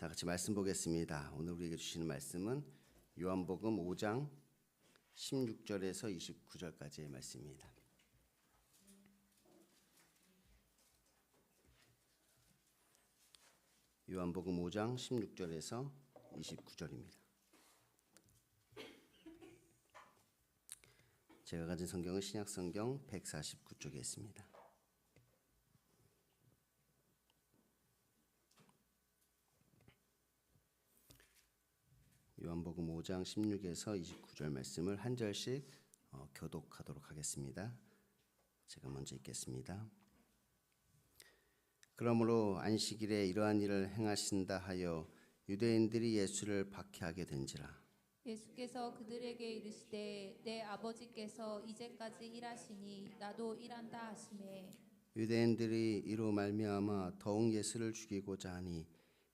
다 같이 말씀 보겠습니다. 오늘 우리에게 주시는 말씀은 요한복음 5장 16절에서 29절까지의 말씀입니다. 요한복음 5장 16절에서 29절입니다. 제가 가진 성경은 신약성경 149쪽에 있습니다. 요한복음 5장 16에서 29절 말씀을 한 절씩 교독하도록 하겠습니다. 제가 먼저 읽겠습니다. 그러므로 안식일에 이러한 일을 행하신다 하여 유대인들이 예수를 박해하게 된지라. 예수께서 그들에게 이르시되 내 아버지께서 이제까지 일하시니 나도 일한다 하시매 유대인들이 이로 말미암아 더욱 예수를 죽이고자 하니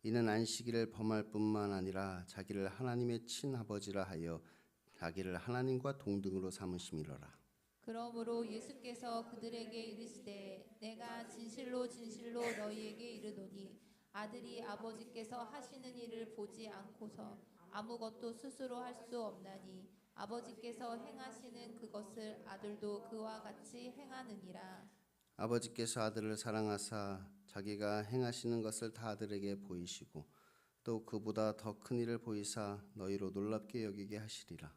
이는 안식일을 범할 뿐만 아니라 자기를 하나님의 친아버지라 하여 자기를 하나님과 동등으로 삼으심이로라. 그러므로 예수께서 그들에게 이르시되 내가 진실로 진실로 너희에게 이르노니 아들이 아버지께서 하시는 일을 보지 않고서 아무것도 스스로 할 수 없나니 아버지께서 행하시는 그것을 아들도 그와 같이 행하느니라. 아버지께서 아들을 사랑하사 자기가 행하시는 것을 다 아들에게 보이시고 또 그보다 더 큰 일을 보이사 너희로 놀랍게 여기게 하시리라.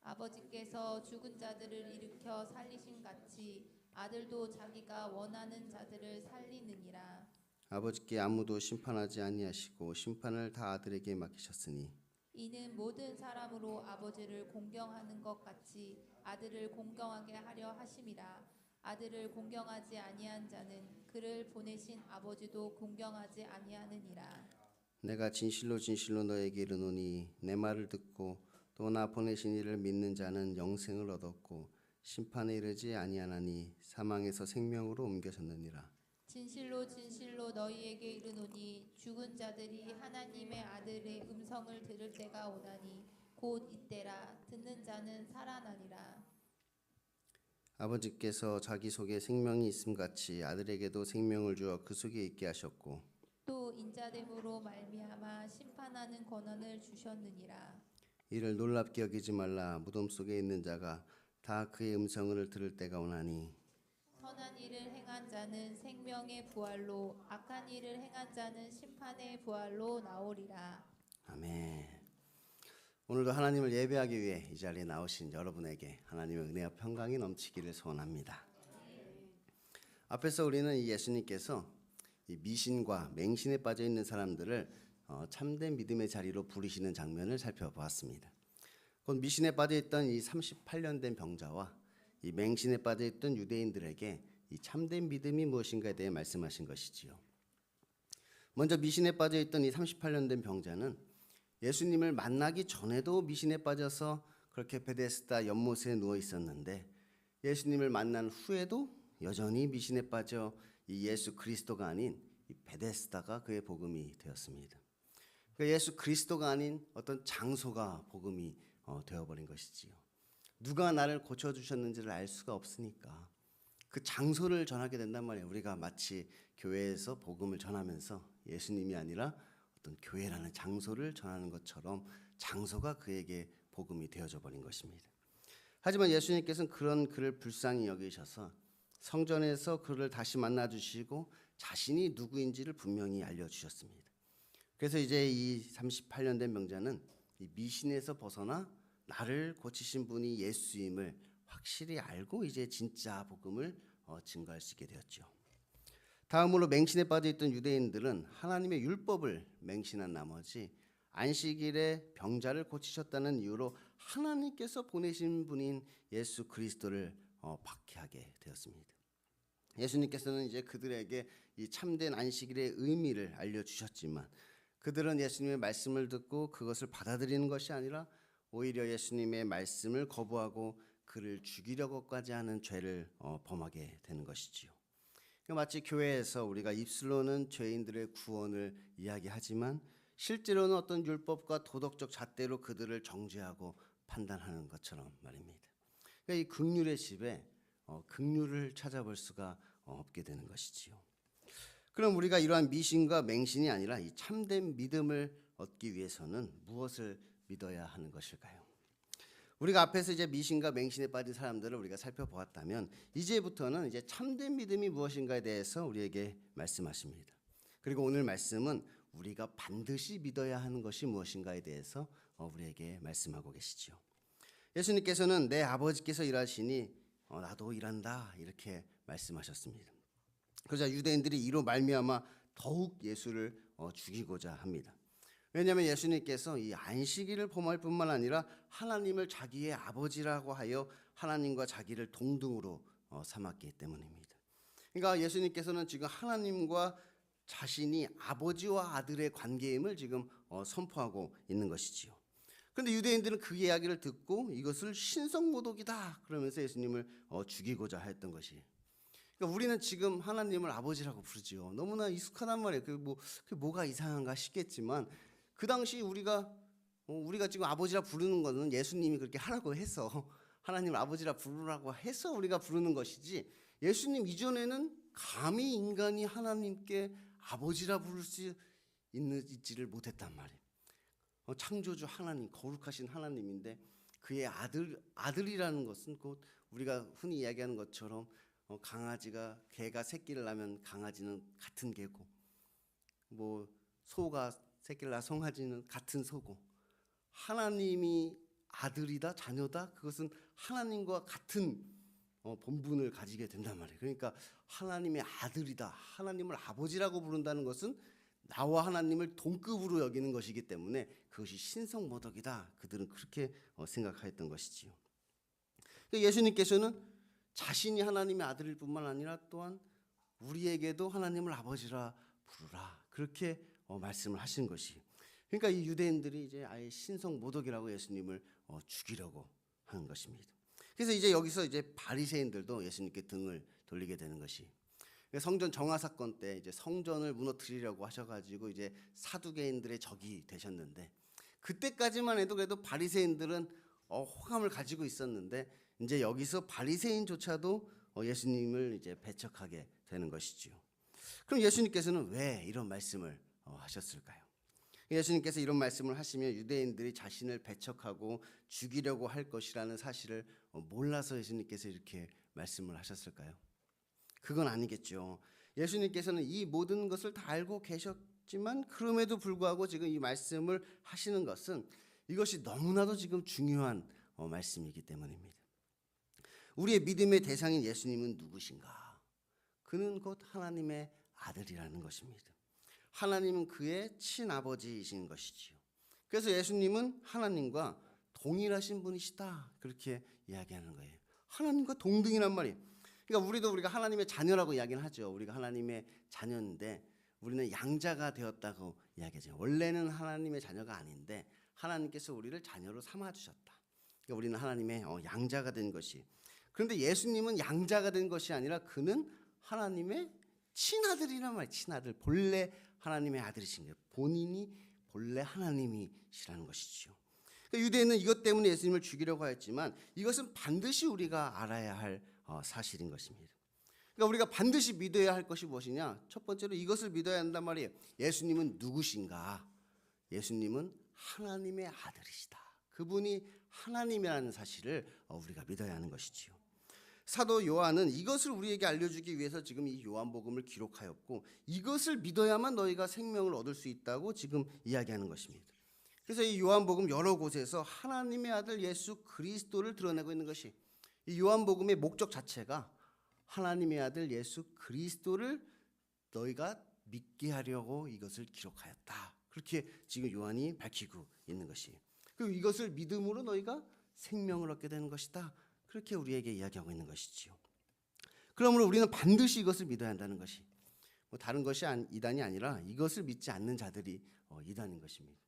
아버지께서 죽은 자들을 일으켜 살리신 같이 아들도 자기가 원하는 자들을 살리느니라. 아버지께 아무도 심판하지 아니하시고 심판을 다 아들에게 맡기셨으니 이는 모든 사람으로 아버지를 공경하는 것 같이 아들을 공경하게 하려 하심이라. 아들을 공경하지 아니한 자는 그를 보내신 아버지도 공경하지 아니하느니라. 내가 진실로 진실로 너에게 이르노니 내 말을 듣고 또 나 보내신 이를 믿는 자는 영생을 얻었고 심판에 이르지 아니하나니 사망에서 생명으로 옮겨졌느니라. 진실로 진실로 너희에게 이르노니 죽은 자들이 하나님의 아들의 음성을 들을 때가 오나니 곧 이때라. 듣는 자는 살아나니라. 아버지께서 자기 속에 생명이 있음같이 아들에게도 생명을 주어 그 속에 있게 하셨고 또 인자됨으로 말미암아 심판하는 권한을 주셨느니라. 이를 놀랍게 여기지 말라. 무덤 속에 있는 자가 다 그의 음성을 들을 때가 오나니 선한 일을 행한 자는 생명의 부활로 악한 일을 행한 자는 심판의 부활로 나오리라. 아멘. 오늘도 하나님을 예배하기 위해 이 자리에 나오신 여러분에게 하나님의 은혜와 평강이 넘치기를 소원합니다. 앞에서 우리는 이 예수님께서 이 미신과 맹신에 빠져 있는 사람들을 참된 믿음의 자리로 부르시는 장면을 살펴보았습니다. 곧 미신에 빠져 있던 이 38년 된 병자와 이 맹신에 빠져 있던 유대인들에게 이 참된 믿음이 무엇인가에 대해 말씀하신 것이지요. 먼저 미신에 빠져 있던 이 38년 된 병자는 예수님을 만나기 전에도 미신에 빠져서 그렇게 베데스다 연못에 누워 있었는데 예수님을 만난 후에도 여전히 미신에 빠져 이 예수 그리스도가 아닌 이 베데스다가 그의 복음이 되었습니다. 그러니까 예수 그리스도가 아닌 어떤 장소가 복음이 되어버린 것이지요. 누가 나를 고쳐주셨는지를 알 수가 없으니까 그 장소를 전하게 된단 말이에요. 우리가 마치 교회에서 복음을 전하면서 예수님이 아니라 어떤 교회라는 장소를 전하는 것처럼 장소가 그에게 복음이 되어져 버린 것입니다. 하지만 예수님께서는 그런 그를 불쌍히 여기셔서 성전에서 그를 다시 만나주시고 자신이 누구인지를 분명히 알려주셨습니다. 그래서 이제 이 38년 된 병자는 이 미신에서 벗어나 나를 고치신 분이 예수임을 확실히 알고 이제 진짜 복음을 증거할 수 있게 되었죠. 다음으로 맹신에 빠져있던 유대인들은 하나님의 율법을 맹신한 나머지 안식일에 병자를 고치셨다는 이유로 하나님께서 보내신 분인 예수 그리스도를 박해하게 되었습니다. 예수님께서는 이제 그들에게 이 참된 안식일의 의미를 알려주셨지만 그들은 예수님의 말씀을 듣고 그것을 받아들이는 것이 아니라 오히려 예수님의 말씀을 거부하고 그를 죽이려고까지 하는 죄를 범하게 되는 것이지요. 마치 교회에서 우리가 입술로는 죄인들의 구원을 이야기하지만 실제로는 어떤 율법과 도덕적 잣대로 그들을 정죄하고 판단하는 것처럼 말입니다. 그러니까 이 긍휼의 집에 긍휼을 찾아볼 수가 없게 되는 것이지요. 그럼 우리가 이러한 미신과 맹신이 아니라 이 참된 믿음을 얻기 위해서는 무엇을 믿어야 하는 것일까요? 우리가 앞에서 이제 미신과 맹신에 빠진 사람들을 우리가 살펴보았다면 이제부터는 이제 참된 믿음이 무엇인가에 대해서 우리에게 말씀하십니다. 그리고 오늘 말씀은 우리가 반드시 믿어야 하는 것이 무엇인가에 대해서 우리에게 말씀하고 계시죠. 예수님께서는 내 아버지께서 일하시니 나도 일한다 이렇게 말씀하셨습니다. 그러자 유대인들이 이로 말미암아 더욱 예수를 죽이고자 합니다. 왜냐하면 예수님께서 이 안식일을 범할 뿐만 아니라 하나님을 자기의 아버지라고 하여 하나님과 자기를 동등으로 삼았기 때문입니다. 그러니까 예수님께서는 지금 하나님과 자신이 아버지와 아들의 관계임을 지금 선포하고 있는 것이지요. 그런데 유대인들은 그 이야기를 듣고 이것을 신성모독이다 그러면서 예수님을 죽이고자 했던 것이. 그러니까 우리는 지금 하나님을 아버지라고 부르지요. 너무나 익숙하단 말이에요. 그게 뭐가 이상한가 싶겠지만 그 당시 우리가 지금 아버지라 부르는 것은 예수님이 그렇게 하라고 해서 하나님을 아버지라 부르라고 해서 우리가 부르는 것이지 예수님 이전에는 감히 인간이 하나님께 아버지라 부를 수 있지를 못했단 말이에요. 창조주 하나님, 거룩하신 하나님인데 그의 아들이라는 것은 곧 우리가 흔히 이야기하는 것처럼 개가 새끼를 낳으면 강아지는 같은 개고 소가 새끼를 낳아 송아지는 같은 소고 하나님이 아들이다 자녀다 그것은 하나님과 같은 본분을 가지게 된단 말이에요. 그러니까 하나님의 아들이다 하나님을 아버지라고 부른다는 것은 나와 하나님을 동급으로 여기는 것이기 때문에 그것이 신성모독이다 그들은 그렇게 생각하였던 것이지요. 예수님께서는 자신이 하나님의 아들일 뿐만 아니라 또한 우리에게도 하나님을 아버지라 부르라 그렇게 말씀을 하신 것이. 그러니까 이 유대인들이 이제 아예 신성모독이라고 예수님을 죽이려고 하는 것입니다. 그래서 이제 여기서 이제 바리새인들도 예수님께 등을 돌리게 되는 것이. 성전 정화 사건 때 이제 성전을 무너뜨리려고 하셔가지고 이제 사두개인들의 적이 되셨는데 그때까지만 해도 그래도 바리새인들은 호감을 가지고 있었는데 이제 여기서 바리새인조차도 예수님을 이제 배척하게 되는 것이지요. 그럼 예수님께서는 왜 이런 말씀을 하셨을까요? 예수님께서 이런 말씀을 하시면 유대인들이 자신을 배척하고 죽이려고 할 것이라는 사실을 몰라서 예수님께서 이렇게 말씀을 하셨을까요? 그건 아니겠죠. 예수님께서는 이 모든 것을 다 알고 계셨지만 그럼에도 불구하고 지금 이 말씀을 하시는 것은 이것이 너무나도 지금 중요한 말씀이기 때문입니다. 우리의 믿음의 대상인 예수님은 누구신가? 그는 곧 하나님의 아들이라는 것입니다. 하나님은 그의 친아버지이신 것이지요. 그래서 예수님은 하나님과 동일하신 분이시다 그렇게 이야기하는 거예요. 하나님과 동등이란 말이에요. 그러니까 우리가 하나님의 자녀라고 이야기는 하죠. 우리가 하나님의 자녀인데 우리는 양자가 되었다고 이야기하죠. 원래는 하나님의 자녀가 아닌데 하나님께서 우리를 자녀로 삼아주셨다. 그러니까 우리는 하나님의 양자가 된 것이. 그런데 예수님은 양자가 된 것이 아니라 그는 하나님의 친아들이란 말이에요. 친아들, 본래 하나님의 아들이신 거예요. 본인이 본래 하나님이시라는 것이죠. 그러니까 유대인은 이것 때문에 예수님을 죽이려고 하였지만 이것은 반드시 우리가 알아야 할 사실인 것입니다. 그러니까 우리가 반드시 믿어야 할 것이 무엇이냐? 첫 번째로 이것을 믿어야 한단 말이에요. 예수님은 누구신가? 예수님은 하나님의 아들이시다. 그분이 하나님이라는 사실을 우리가 믿어야 하는 것이지요. 사도 요한은 이것을 우리에게 알려주기 위해서 지금 이 요한복음을 기록하였고 이것을 믿어야만 너희가 생명을 얻을 수 있다고 지금 이야기하는 것입니다. 그래서 이 요한복음 여러 곳에서 하나님의 아들 예수 그리스도를 드러내고 있는 것이 이 요한복음의 목적 자체가 하나님의 아들 예수 그리스도를 너희가 믿게 하려고 이것을 기록하였다. 그렇게 지금 요한이 밝히고 있는 것이. 그리고 이것을 믿음으로 너희가 생명을 얻게 되는 것이다. 그렇게 우리에게 이야기하고 있는 것이지요. 그러므로 우리는 반드시 이것을 믿어야 한다는 것이 다른 것이 이단이 아니라 이것을 믿지 않는 자들이 이단인 것입니다.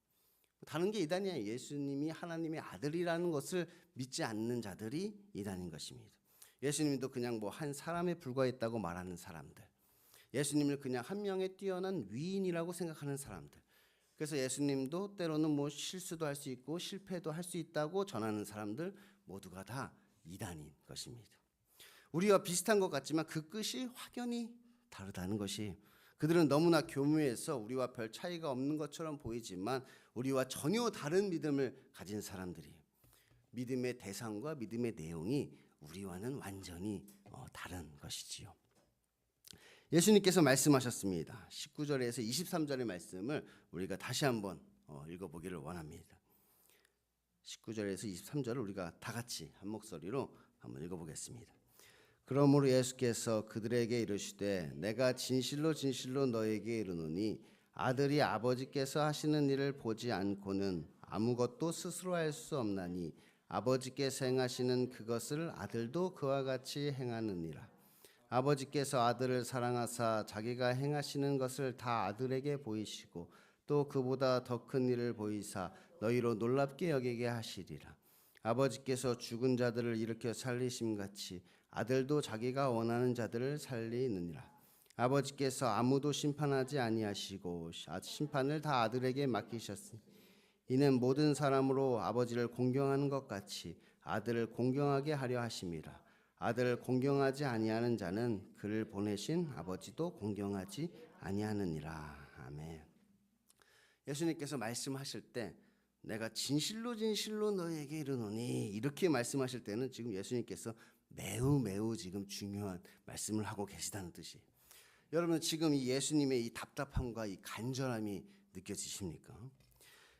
다른 게 이단이 아니에요. 예수님이 하나님의 아들이라는 것을 믿지 않는 자들이 이단인 것입니다. 예수님도 그냥 한 사람에 불과했다고 말하는 사람들, 예수님을 그냥 한 명의 뛰어난 위인이라고 생각하는 사람들, 그래서 예수님도 때로는 실수도 할 수 있고 실패도 할 수 있다고 전하는 사람들 모두가 다 이단인 것입니다. 우리와 비슷한 것 같지만 그 끝이 확연히 다르다는 것이. 그들은 너무나 교묘해서 우리와 별 차이가 없는 것처럼 보이지만 우리와 전혀 다른 믿음을 가진 사람들이, 믿음의 대상과 믿음의 내용이 우리와는 완전히 다른 것이지요. 예수님께서 말씀하셨습니다. 19절에서 23절의 말씀을 우리가 다시 한번 읽어보기를 원합니다. 19절에서 23절을 우리가 다 같이 한 목소리로 한번 읽어보겠습니다. 그러므로 예수께서 그들에게 이르시되 내가 진실로 진실로 너에게 이르노니 아들이 아버지께서 하시는 일을 보지 않고는 아무것도 스스로 할 수 없나니 아버지께서 행하시는 그것을 아들도 그와 같이 행하느니라. 아버지께서 아들을 사랑하사 자기가 행하시는 것을 다 아들에게 보이시고 또 그보다 더 큰 일을 보이사 너희로 놀랍게 여기게 하시리라. 아버지께서 죽은 자들을 일으켜 살리심같이 아들도 자기가 원하는 자들을 살리느니라. 아버지께서 아무도 심판하지 아니하시고 심판을 다 아들에게 맡기셨으니 이는 모든 사람으로 아버지를 공경하는 것 같이 아들을 공경하게 하려 하심이라. 아들을 공경하지 아니하는 자는 그를 보내신 아버지도 공경하지 아니하느니라. 아멘. 예수님께서 말씀하실 때 내가 진실로 진실로 너희에게 이르노니 이렇게 말씀하실 때는 지금 예수님께서 매우 지금 중요한 말씀을 하고 계시다는 뜻이에요. 여러분 지금 이 예수님의 이 답답함과 이 간절함이 느껴지십니까?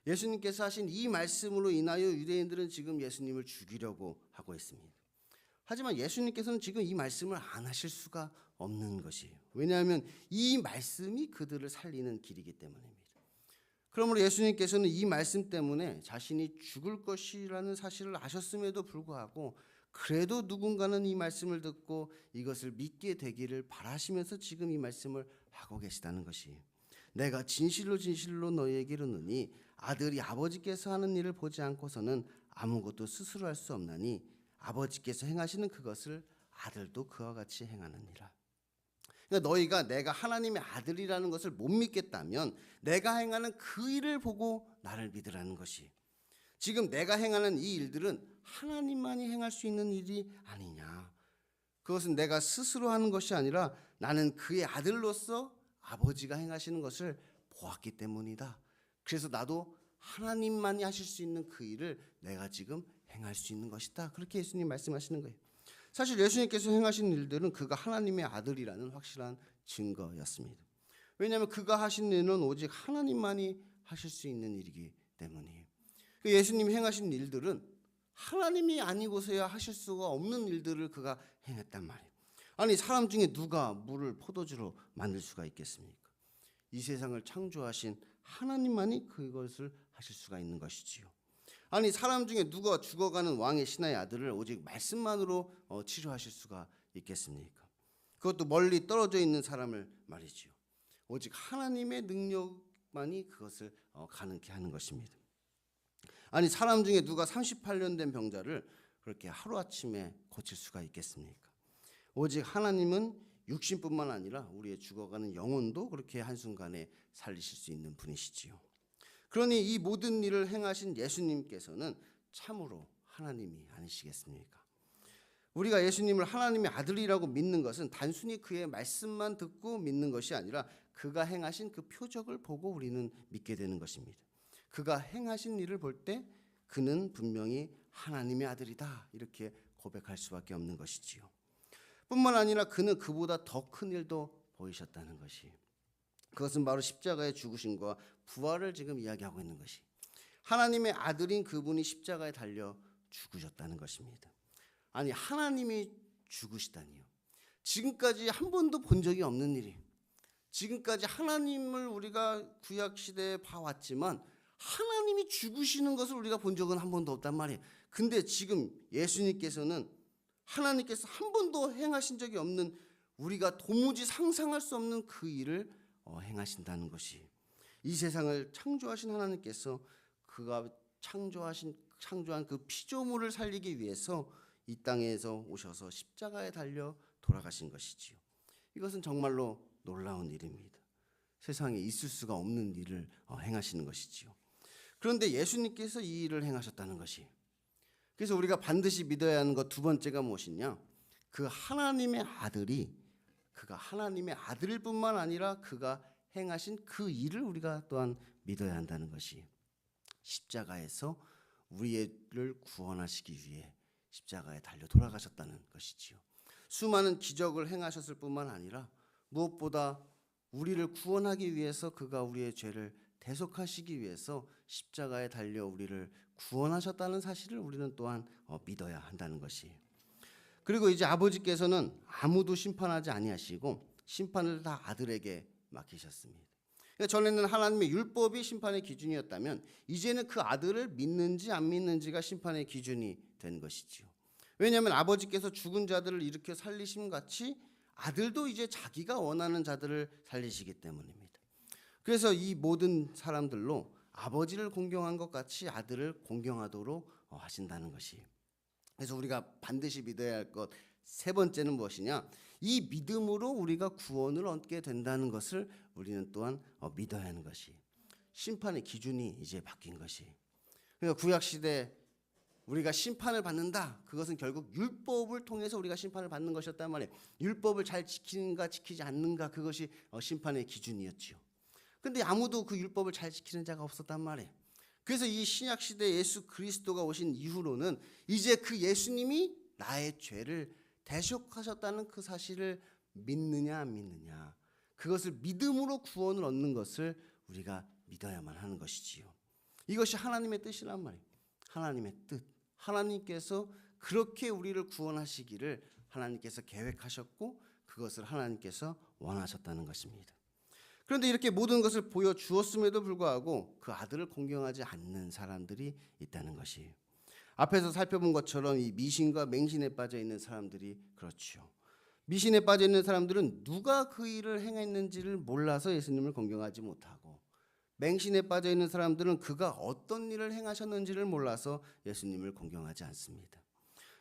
예수님께서 하신 이 말씀으로 인하여 유대인들은 지금 예수님을 죽이려고 하고 있습니다. 하지만 예수님께서는 지금 이 말씀을 안 하실 수가 없는 것이에요. 왜냐하면 이 말씀이 그들을 살리는 길이기 때문입니다. 그러므로 예수님께서는 이 말씀 때문에 자신이 죽을 것이라는 사실을 아셨음에도 불구하고 그래도 누군가는 이 말씀을 듣고 이것을 믿게 되기를 바라시면서 지금 이 말씀을 하고 계시다는 것이에요. 내가 진실로 진실로 너희에게 이르노니 아들이 아버지께서 하는 일을 보지 않고서는 아무것도 스스로 할 수 없나니 아버지께서 행하시는 그것을 아들도 그와 같이 행하느니라. 그러니까 너희가 내가 하나님의 아들이라는 것을 못 믿겠다면 내가 행하는 그 일을 보고 나를 믿으라는 것이, 지금 내가 행하는 이 일들은 하나님만이 행할 수 있는 일이 아니냐. 그것은 내가 스스로 하는 것이 아니라 나는 그의 아들로서 아버지가 행하시는 것을 보았기 때문이다. 그래서 나도 하나님만이 하실 수 있는 그 일을 내가 지금 행할 수 있는 것이다. 그렇게 예수님 말씀하시는 거예요. 사실 예수님께서 행하신 일들은 그가 하나님의 아들이라는 확실한 증거였습니다. 왜냐하면 그가 하신 일은 오직 하나님만이 하실 수 있는 일이기 때문이에요. 예수님이 행하신 일들은 하나님이 아니고서야 하실 수가 없는 일들을 그가 행했단 말이에요. 아니 사람 중에 누가 물을 포도주로 만들 수가 있겠습니까? 이 세상을 창조하신 하나님만이 그것을 하실 수가 있는 것이지요. 아니 사람 중에 누가 죽어가는 왕의 신하의 아들을 오직 말씀만으로 치료하실 수가 있겠습니까? 그것도 멀리 떨어져 있는 사람을 말이지요. 오직 하나님의 능력만이 그것을 가능케 하는 것입니다. 아니 사람 중에 누가 38년 된 병자를 그렇게 하루아침에 고칠 수가 있겠습니까? 오직 하나님은 육신뿐만 아니라 우리의 죽어가는 영혼도 그렇게 한순간에 살리실 수 있는 분이시지요. 그러니 이 모든 일을 행하신 예수님께서는 참으로 하나님이 아니시겠습니까? 우리가 예수님을 하나님의 아들이라고 믿는 것은 단순히 그의 말씀만 듣고 믿는 것이 아니라 그가 행하신 그 표적을 보고 우리는 믿게 되는 것입니다. 그가 행하신 일을 볼 때 그는 분명히 하나님의 아들이다 이렇게 고백할 수밖에 없는 것이지요. 뿐만 아니라 그는 그보다 더 큰 일도 보이셨다는 것이, 그것은 바로 십자가의 죽으심과 부활을 지금 이야기하고 있는 것이, 하나님의 아들인 그분이 십자가에 달려 죽으셨다는 것입니다. 아니 하나님이 죽으시다니요. 지금까지 한 번도 본 적이 없는 일이, 지금까지 하나님을 우리가 구약시대에 봐왔지만 하나님이 죽으시는 것을 우리가 본 적은 한 번도 없단 말이에요. 근데 지금 예수님께서는 하나님께서 한 번도 행하신 적이 없는, 우리가 도무지 상상할 수 없는 그 일을 행하신다는 것이, 이 세상을 창조하신 하나님께서 그가 창조한 그 피조물을 살리기 위해서 이 땅에서 오셔서 십자가에 달려 돌아가신 것이지요. 이것은 정말로 놀라운 일입니다. 세상에 있을 수가 없는 일을 행하시는 것이지요. 그런데 예수님께서 이 일을 행하셨다는 것이, 그래서 우리가 반드시 믿어야 하는 것 두 번째가 무엇이냐? 그 하나님의 아들이 그가 하나님의 아들일 뿐만 아니라 그가 행하신 그 일을 우리가 또한 믿어야 한다는 것이, 십자가에서 우리를 구원하시기 위해 십자가에 달려 돌아가셨다는 것이지요. 수많은 기적을 행하셨을 뿐만 아니라 무엇보다 우리를 구원하기 위해서 그가 우리의 죄를 대속하시기 위해서 십자가에 달려 우리를 구원하셨다는 사실을 우리는 또한 믿어야 한다는 것이에요. 그리고 이제 아버지께서는 아무도 심판하지 아니하시고 심판을 다 아들에게 맡기셨습니다. 그러니까 전에는 하나님의 율법이 심판의 기준이었다면 이제는 그 아들을 믿는지 안 믿는지가 심판의 기준이 된 것이지요. 왜냐하면 아버지께서 죽은 자들을 일으켜 살리심 같이 아들도 이제 자기가 원하는 자들을 살리시기 때문입니다. 그래서 이 모든 사람들로 아버지를 공경한 것 같이 아들을 공경하도록 하신다는 것이, 그래서 우리가 반드시 믿어야 할 것 세 번째는 무엇이냐, 이 믿음으로 우리가 구원을 얻게 된다는 것을 우리는 또한 믿어야 하는 것이, 심판의 기준이 이제 바뀐 것이. 그러니까 구약시대 우리가 심판을 받는다, 그것은 결국 율법을 통해서 우리가 심판을 받는 것이었단 말이에요. 율법을 잘 지키는가 지키지 않는가, 그것이 심판의 기준이었지요. 근데 아무도 그 율법을 잘 지키는 자가 없었단 말이에요. 그래서 이 신약시대 예수 그리스도가 오신 이후로는 이제 그 예수님이 나의 죄를 대속하셨다는 그 사실을 믿느냐 안 믿느냐, 그것을 믿음으로 구원을 얻는 것을 우리가 믿어야만 하는 것이지요. 이것이 하나님의 뜻이란 말이에요. 하나님의 뜻, 하나님께서 그렇게 우리를 구원하시기를 하나님께서 계획하셨고 그것을 하나님께서 원하셨다는 것입니다. 그런데 이렇게 모든 것을 보여주었음에도 불구하고 그 아들을 공경하지 않는 사람들이 있다는 것이에요. 앞에서 살펴본 것처럼 이 미신과 맹신에 빠져 있는 사람들이 그렇죠. 미신에 빠져 있는 사람들은 누가 그 일을 행했는지를 몰라서 예수님을 공경하지 못하고, 맹신에 빠져 있는 사람들은 그가 어떤 일을 행하셨는지를 몰라서 예수님을 공경하지 않습니다.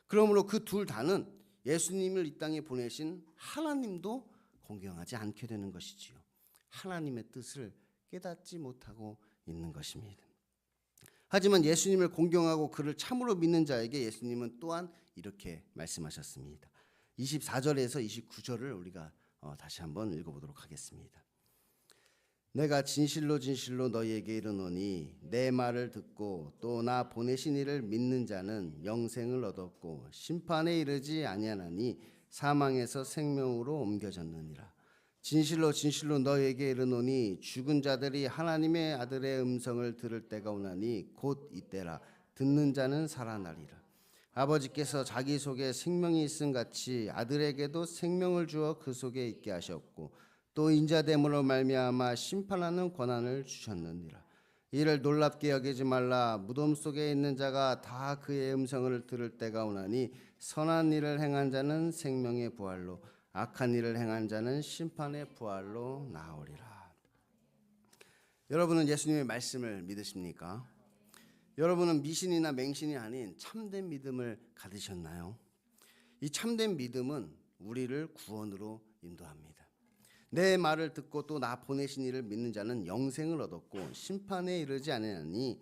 그러므로 그 둘 다는 예수님을 이 땅에 보내신 하나님도 공경하지 않게 되는 것이지요. 하나님의 뜻을 깨닫지 못하고 있는 것입니다. 하지만 예수님을 공경하고 그를 참으로 믿는 자에게 예수님은 또한 이렇게 말씀하셨습니다. 24절에서 29절을 우리가 다시 한번 읽어보도록 하겠습니다. 내가 진실로 진실로 너희에게 이르노니 내 말을 듣고 또 나 보내신 이를 믿는 자는 영생을 얻었고 심판에 이르지 아니하나니 사망에서 생명으로 옮겨졌느니라. 진실로 진실로 너희에게 이르노니 죽은 자들이 하나님의 아들의 음성을 들을 때가 오나니 곧 이때라. 듣는 자는 살아나리라. 아버지께서 자기 속에 생명이 있음 같이 아들에게도 생명을 주어 그 속에 있게 하셨고 또 인자됨으로 말미암아 심판하는 권한을 주셨느니라. 이를 놀랍게 여기지 말라. 무덤 속에 있는 자가 다 그의 음성을 들을 때가 오나니 선한 일을 행한 자는 생명의 부활로 악한 일을 행한 자는 심판의 부활로 나오리라. 여러분은 예수님의 말씀을 믿으십니까? 여러분은 미신이나 맹신이 아닌 참된 믿음을 가지셨나요? 이 참된 믿음은 우리를 구원으로 인도합니다. 내 말을 듣고 또 나 보내신 이를 믿는 자는 영생을 얻었고 심판에 이르지 아니하니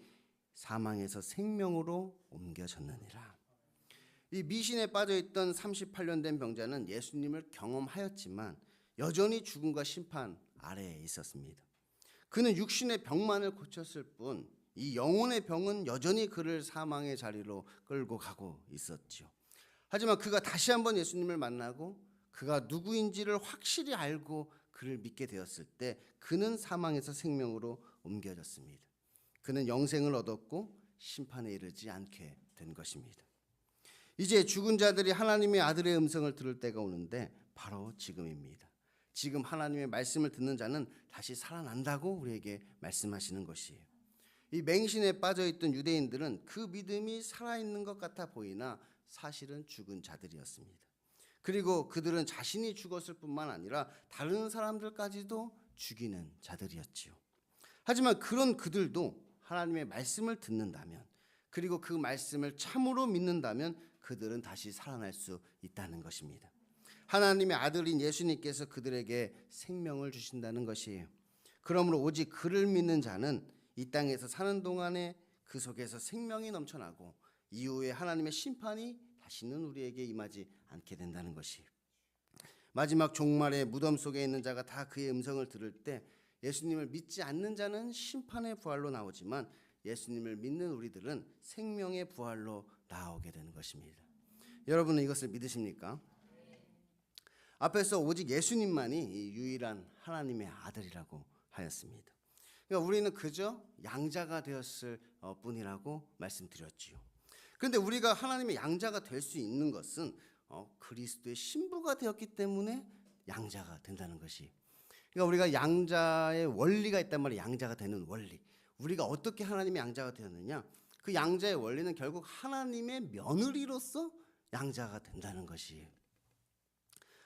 사망에서 생명으로 옮겨졌느니라. 이 미신에 빠져있던 38년 된 병자는 예수님을 경험하였지만 여전히 죽음과 심판 아래에 있었습니다. 그는 육신의 병만을 고쳤을 뿐 이 영혼의 병은 여전히 그를 사망의 자리로 끌고 가고 있었죠. 하지만 그가 다시 한번 예수님을 만나고 그가 누구인지를 확실히 알고 그를 믿게 되었을 때 그는 사망에서 생명으로 옮겨졌습니다. 그는 영생을 얻었고 심판에 이르지 않게 된 것입니다. 이제 죽은 자들이 하나님의 아들의 음성을 들을 때가 오는데 바로 지금입니다. 지금 하나님의 말씀을 듣는 자는 다시 살아난다고 우리에게 말씀하시는 것이에요. 이 맹신에 빠져있던 유대인들은 그 믿음이 살아있는 것 같아 보이나 사실은 죽은 자들이었습니다. 그리고 그들은 자신이 죽었을 뿐만 아니라 다른 사람들까지도 죽이는 자들이었지요. 하지만 그런 그들도 하나님의 말씀을 듣는다면, 그리고 그 말씀을 참으로 믿는다면 그들은 다시 살아날 수 있다는 것입니다. 하나님의 아들인 예수님께서 그들에게 생명을 주신다는 것이에요. 그러므로 오직 그를 믿는 자는 이 땅에서 사는 동안에 그 속에서 생명이 넘쳐나고 이후에 하나님의 심판이 다시는 우리에게 임하지 않게 된다는 것이에요. 마지막 종말에 무덤 속에 있는 자가 다 그의 음성을 들을 때 예수님을 믿지 않는 자는 심판의 부활로 나오지만 예수님을 믿는 우리들은 생명의 부활로 나오게 되는 것입니다. 여러분은 이것을 믿으십니까? 앞에서 오직 예수님만이 이 유일한 하나님의 아들이라고 하였습니다. 그러니까 우리는 그저 양자가 되었을 뿐이라고 말씀드렸지요. 그런데 우리가 하나님의 양자가 될 수 있는 것은 그리스도의 신부가 되었기 때문에 양자가 된다는 것이. 그러니까 우리가 양자의 원리가 있단 말이에요. 양자가 되는 원리. 우리가 어떻게 하나님의 양자가 되었느냐? 그 양자의 원리는 결국 하나님의 며느리로서 양자가 된다는 것이에요.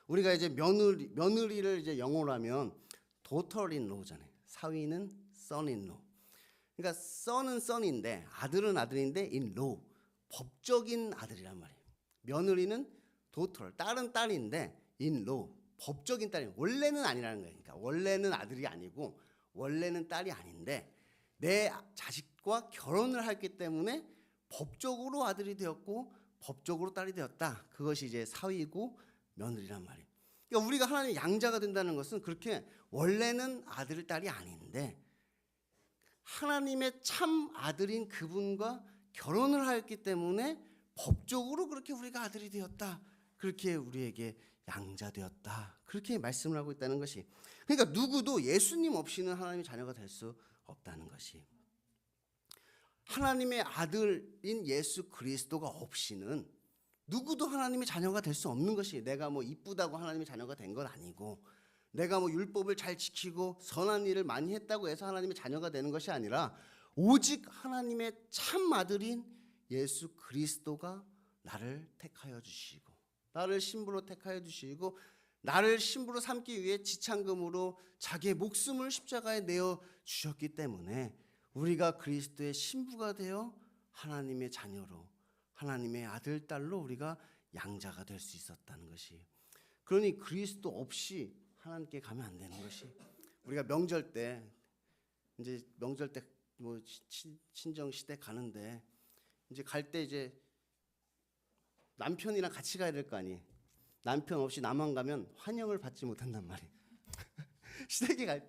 우리가 이제 며느리를 이제 영어로 하면 daughter-in-law잖아요. 사위는 son-in-law. 그러니까 son은 son인데 아들은 아들인데 in-law, 법적인 아들이란 말이에요. 며느리는 daughter, 딸은 딸인데 in-law, 법적인 딸이 원래는 아니라는 거예요. 그러니까 원래는 아들이 아니고 원래는 딸이 아닌데 내 자식과 결혼을 했기 때문에 법적으로 아들이 되었고 법적으로 딸이 되었다. 그것이 이제 사위고 며느리란 말이에요. 그러니까 우리가 하나님의 양자가 된다는 것은 그렇게 원래는 아들 딸이 아닌데 하나님의 참 아들인 그분과 결혼을 하였기 때문에 법적으로 그렇게 우리가 아들이 되었다. 그렇게 우리에게 양자되었다. 그렇게 말씀을 하고 있다는 것이. 그러니까 누구도 예수님 없이는 하나님의 자녀가 될 수 없다는 것이. 하나님의 아들인 예수 그리스도가 없이는 누구도 하나님의 자녀가 될 수 없는 것이. 내가 뭐 이쁘다고 하나님의 자녀가 된 건 아니고 내가 뭐 율법을 잘 지키고 선한 일을 많이 했다고 해서 하나님의 자녀가 되는 것이 아니라 오직 하나님의 참 아들인 예수 그리스도가 나를 택하여 주시고 나를 신부로 택하여 주시고 나를 신부로 삼기 위해 지참금으로 자기의 목숨을 십자가에 내어 주셨기 때문에 우리가 그리스도의 신부가 되어 하나님의 자녀로 하나님의 아들 딸로 우리가 양자가 될 수 있었다는 것이. 그러니 그리스도 없이 하나님께 가면 안 되는 것이. 우리가 명절 때 이제 명절 때 뭐 친정 시댁 가는데 이제 갈 때 이제 남편이랑 같이 가야 될 거 아니에요. 남편 없이 나만 가면 환영을 받지 못한단 말이에요. 시댁에 갈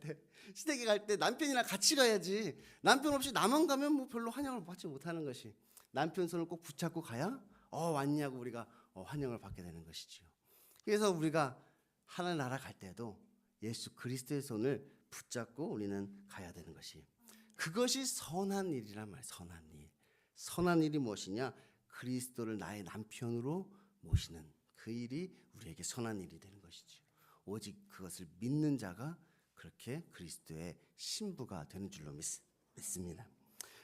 때 남편이랑 같이 가야지. 남편 없이 나만 가면 뭐 별로 환영을 받지 못하는 것이. 남편 손을 꼭 붙잡고 가야 왔냐고 우리가 환영을 받게 되는 것이지요. 그래서 우리가 하늘나라 갈 때도 예수 그리스도의 손을 붙잡고 우리는 가야 되는 것이. 그것이 선한 일이란 말이에요. 선한 일. 선한 일이 무엇이냐? 그리스도를 나의 남편으로 모시는 그 일이 우리에게 선한 일이 되는 것이죠. 오직 그것을 믿는 자가 그렇게 그리스도의 신부가 되는 줄로 믿습니다.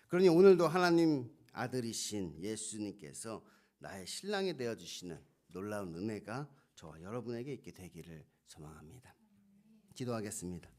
그러니 오늘도 하나님 아들이신 예수님께서 나의 신랑이 되어주시는 놀라운 은혜가 저와 여러분에게 있게 되기를 소망합니다. 기도하겠습니다.